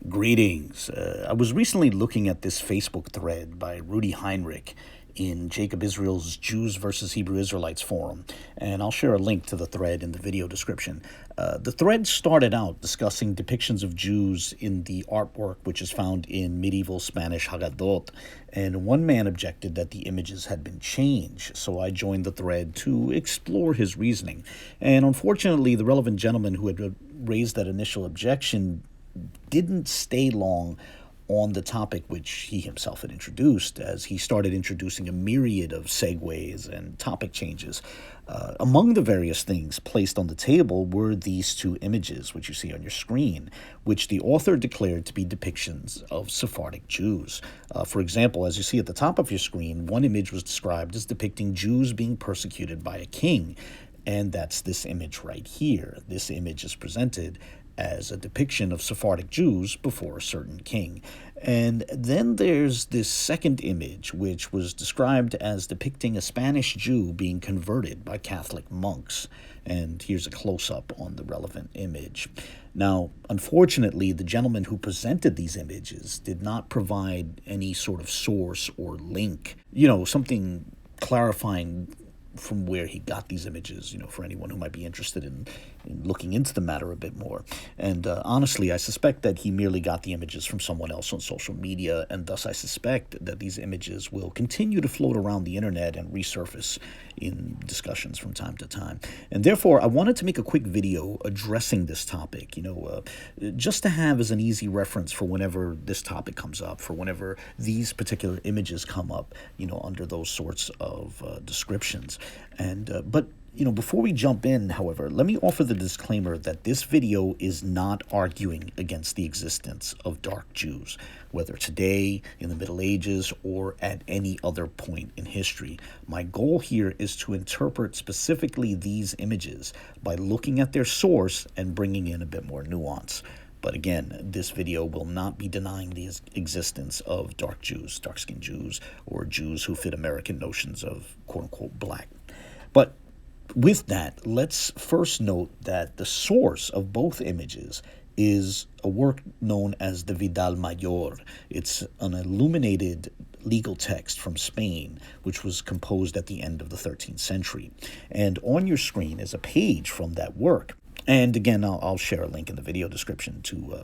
Greetings. I was recently looking at this Facebook thread by Rudi Heinrich in Jacob Israel's Jews versus Hebrew Israelites forum, and I'll share a link to the thread in the video description. The thread started out discussing depictions of Jews in the artwork which is found in medieval Spanish Haggadot, and one man objected that the images had been changed, so I joined the thread to explore his reasoning. And unfortunately, the relevant gentleman who had raised that initial objection didn't stay long on the topic which he himself had introduced, as he started introducing a myriad of segues and topic changes. Among the various things placed on the table were these two images, which you see on your screen, which the author declared to be depictions of Sephardic Jews. For example, as you see at the top of your screen, one image was described as depicting Jews being persecuted by a king, and that's this image right here. This image is presented as a depiction of Sephardic Jews before a certain king. And then there's this second image, which was described as depicting a Spanish Jew being converted by Catholic monks. And here's a close-up on the relevant image. Now, unfortunately, the gentleman who presented these images did not provide any sort of source or link, something clarifying from where he got these images, for anyone who might be interested in looking into the matter a bit more. And honestly, I suspect that he merely got the images from someone else on social media, and thus I suspect that these images will continue to float around the internet and resurface in discussions from time to time. And therefore, I wanted to make a quick video addressing this topic, just to have as an easy reference for whenever this topic comes up, for whenever these particular images come up, under those sorts of descriptions. And but before we jump in, however, let me offer the disclaimer that this video is not arguing against the existence of dark Jews, whether today, in the Middle Ages, or at any other point in history. My goal here is to interpret specifically these images by looking at their source and bringing in a bit more nuance. But again, this video will not be denying the existence of dark Jews, dark-skinned Jews, or Jews who fit American notions of quote-unquote black. But with that, let's first note that the source of both images is a work known as the Vidal Mayor. It's an illuminated legal text from Spain, which was composed at the end of the 13th century. And on your screen is a page from that work. And again, I'll share a link in the video description to,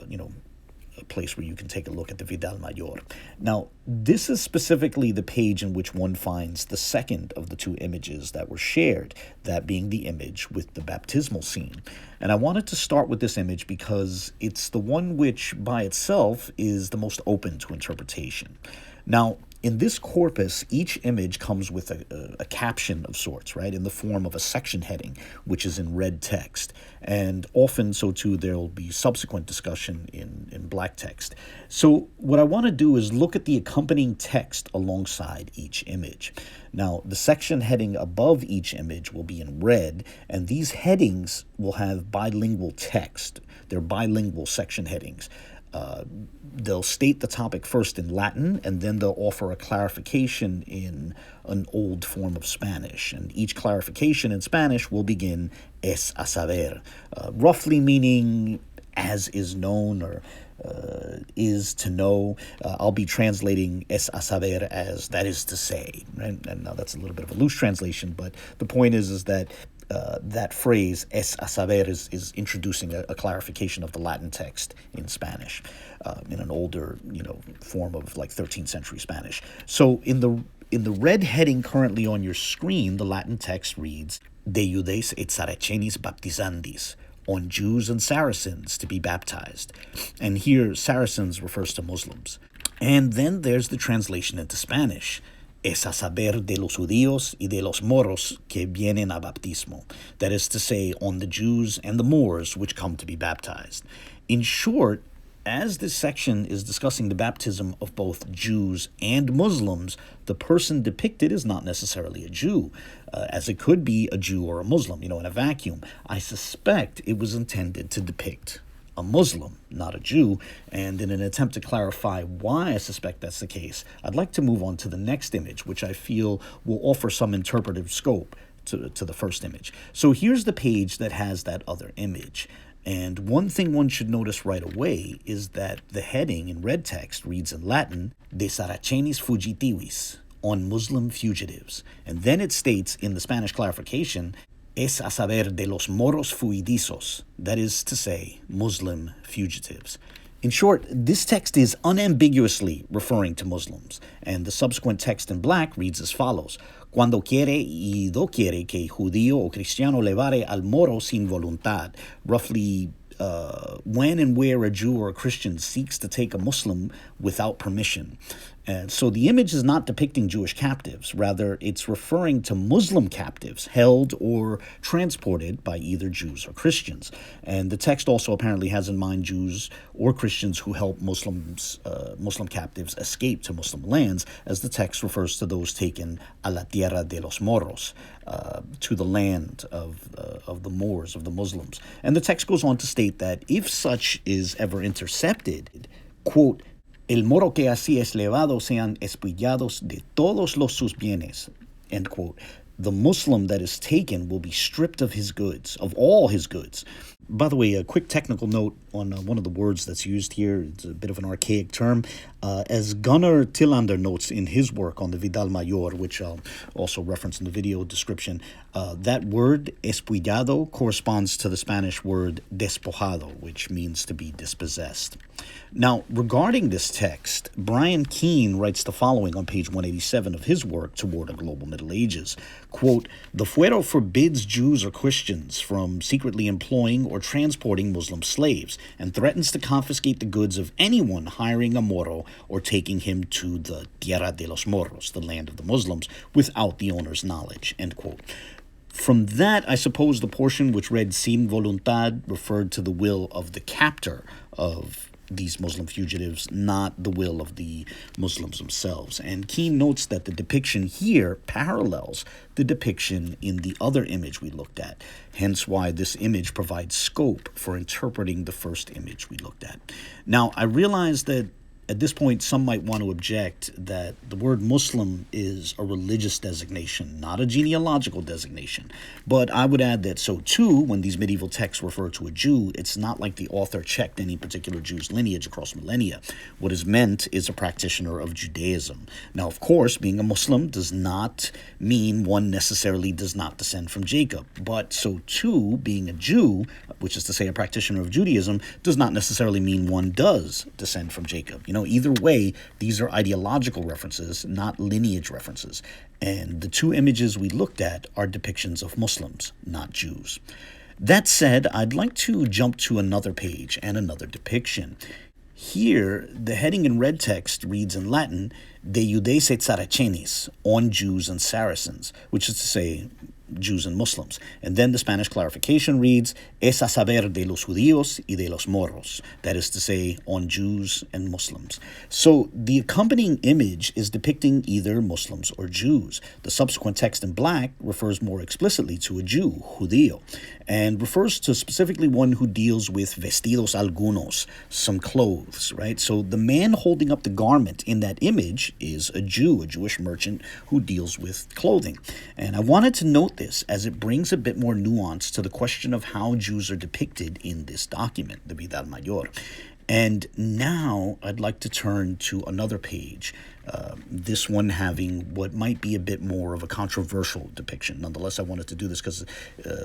a place where you can take a look at the Vidal Mayor. Now, this is specifically the page in which one finds the second of the two images that were shared, that being the image with the baptismal scene. And I wanted to start with this image because it's the one which by itself is the most open to interpretation. Now, in this corpus, each image comes with a caption of sorts, right, in the form of a section heading, which is in red text. And often, so too, there will be subsequent discussion in black text. So what I want to do is look at the accompanying text alongside each image. Now, the section heading above each image will be in red, and these headings will have bilingual text. They're bilingual section headings. They'll state the topic first in Latin, and then they'll offer a clarification in an old form of Spanish. And each clarification in Spanish will begin es a saber, roughly meaning as is known or is to know. I'll be translating es a saber as that is to say, right? And now that's a little bit of a loose translation, but the point is that that phrase, es a saber, is introducing a clarification of the Latin text in Spanish, in an older, form of like 13th century Spanish. So in the red heading currently on your screen, the Latin text reads, De Judes et Saracenis baptizandis, on Jews and Saracens to be baptized. And here, Saracens refers to Muslims. And then there's the translation into Spanish, es a saber de los judíos y de los moros que vienen a baptismo. That is to say, on the Jews and the Moors which come to be baptized. In short, as this section is discussing the baptism of both Jews and Muslims, the person depicted is not necessarily a Jew, as it could be a Jew or a Muslim, in a vacuum. I suspect it was intended to depict a Muslim, not a Jew, and in an attempt to clarify why I suspect that's the case, I'd like to move on to the next image, which I feel will offer some interpretive scope to the first image. So here's the page that has that other image. And one thing one should notice right away is that the heading in red text reads in Latin, De Saracenis fugitivis, on Muslim fugitives. And then it states in the Spanish clarification, es a saber de los moros fuidizos, that is to say, Muslim fugitives. In short, this text is unambiguously referring to Muslims, and the subsequent text in black reads as follows, Cuando quiere y do quiere que judío o cristiano levare al moro sin voluntad, roughly when and where a Jew or a Christian seeks to take a Muslim without permission. And so the image is not depicting Jewish captives. Rather, it's referring to Muslim captives held or transported by either Jews or Christians. And the text also apparently has in mind Jews or Christians who help Muslim captives escape to Muslim lands, as the text refers to those taken a la tierra de los moros, to the land of the Moors, of the Muslims. And the text goes on to state that if such is ever intercepted, quote, el moro que así es levado sean espuillados de todos los sus bienes, end quote. The Muslim that is taken will be stripped of his goods, of all his goods. By the way, a quick technical note on one of the words that's used here. It's a bit of an archaic term. As Gunnar Tilander notes in his work on the Vidal Mayor, which I'll also reference in the video description, that word espuillado corresponds to the Spanish word despojado, which means to be dispossessed. Now, regarding this text, Bryan Keene writes the following on page 187 of his work, Toward a Global Middle Ages. Quote, the fuero forbids Jews or Christians from secretly employing or transporting Muslim slaves and threatens to confiscate the goods of anyone hiring a Moro or taking him to the Tierra de los Moros, the land of the Muslims, without the owner's knowledge, end quote. From that, I suppose the portion which read sin voluntad referred to the will of the captor of these Muslim fugitives, not the will of the Muslims themselves. And Keene notes that the depiction here parallels the depiction in the other image we looked at, hence why this image provides scope for interpreting the first image we looked at. Now, I realize that at this point, some might want to object that the word Muslim is a religious designation, not a genealogical designation. But I would add that so too, when these medieval texts refer to a Jew, it's not like the author checked any particular Jew's lineage across millennia. What is meant is a practitioner of Judaism. Now, of course, being a Muslim does not mean one necessarily does not descend from Jacob. But so too, being a Jew, which is to say a practitioner of Judaism, does not necessarily mean one does descend from Jacob. Either way, these are ideological references, not lineage references. And the two images we looked at are depictions of Muslims, not Jews. That said, I'd like to jump to another page and another depiction. Here, the heading in red text reads in Latin, De Judeis et Saracenis, on Jews and Saracens, which is to say, Jews and Muslims. And then the Spanish clarification reads, es a saber de los judíos y de los moros, that is to say, on Jews and Muslims. So the accompanying image is depicting either Muslims or Jews. The subsequent text in black refers more explicitly to a Jew, judío, and refers to specifically one who deals with vestidos algunos, some clothes, right? So the man holding up the garment in that image is a Jew, a Jewish merchant who deals with clothing. And I wanted to note this as it brings a bit more nuance to the question of how Jews are depicted in this document, the Vidal Mayor. And now I'd like to turn to another page, this one having what might be a bit more of a controversial depiction. Nonetheless, I wanted to do this because,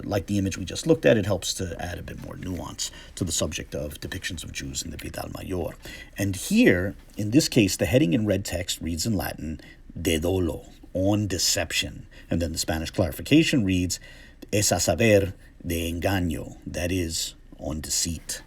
like the image we just looked at, it helps to add a bit more nuance to the subject of depictions of Jews in the Vidal Mayor. And here, in this case, the heading in red text reads in Latin, de dolo, on deception. And then the Spanish clarification reads, es a saber de engaño, that is, on deceit.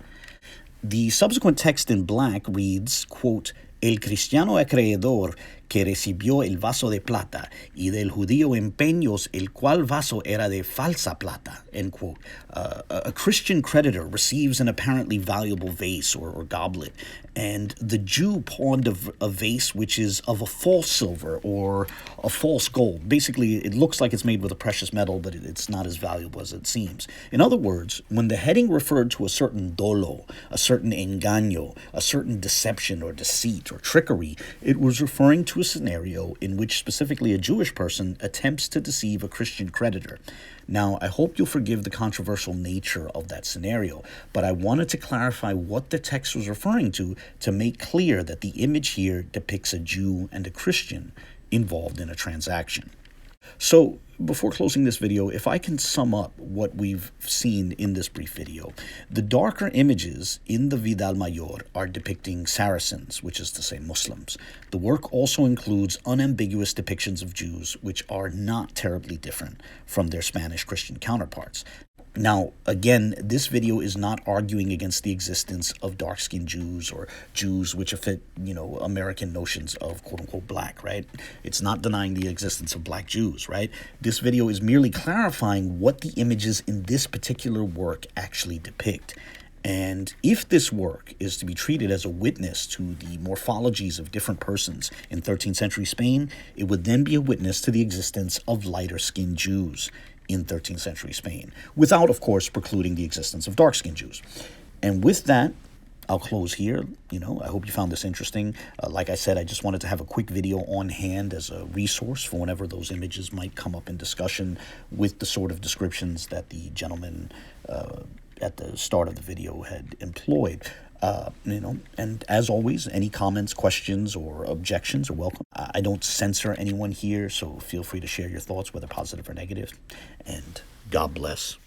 The subsequent text in black reads, quote, El cristiano acreedor que recibió el vaso de plata, y del judío empeños el cual vaso era de falsa plata, end quote. A Christian creditor receives an apparently valuable vase or goblet, and the Jew pawned a vase which is of a false silver or a false gold. Basically, it looks like it's made with a precious metal, but it's not as valuable as it seems. In other words, when the heading referred to a certain dolo, a certain engaño, a certain deception or deceit or trickery, it was referring to a scenario in which specifically a Jewish person attempts to deceive a Christian creditor. Now, I hope you'll forgive the controversial nature of that scenario, but I wanted to clarify what the text was referring to make clear that the image here depicts a Jew and a Christian involved in a transaction. So, before closing this video, if I can sum up what we've seen in this brief video, the darker images in the Vidal Mayor are depicting Saracens, which is to say Muslims. The work also includes unambiguous depictions of Jews, which are not terribly different from their Spanish Christian counterparts. Now, again, this video is not arguing against the existence of dark-skinned Jews or Jews which fit, American notions of quote-unquote black, right? It's not denying the existence of black Jews, right? This video is merely clarifying what the images in this particular work actually depict. And if this work is to be treated as a witness to the morphologies of different persons in 13th century Spain, it would then be a witness to the existence of lighter-skinned Jews in 13th century Spain, without, of course, precluding the existence of dark-skinned Jews. And with that, I'll close here. I hope you found this interesting. Like I said, I just wanted to have a quick video on hand as a resource for whenever those images might come up in discussion with the sort of descriptions that the gentleman at the start of the video had employed. And as always, any comments, questions, or objections are welcome. I don't censor anyone here, so feel free to share your thoughts, whether positive or negative. And God bless.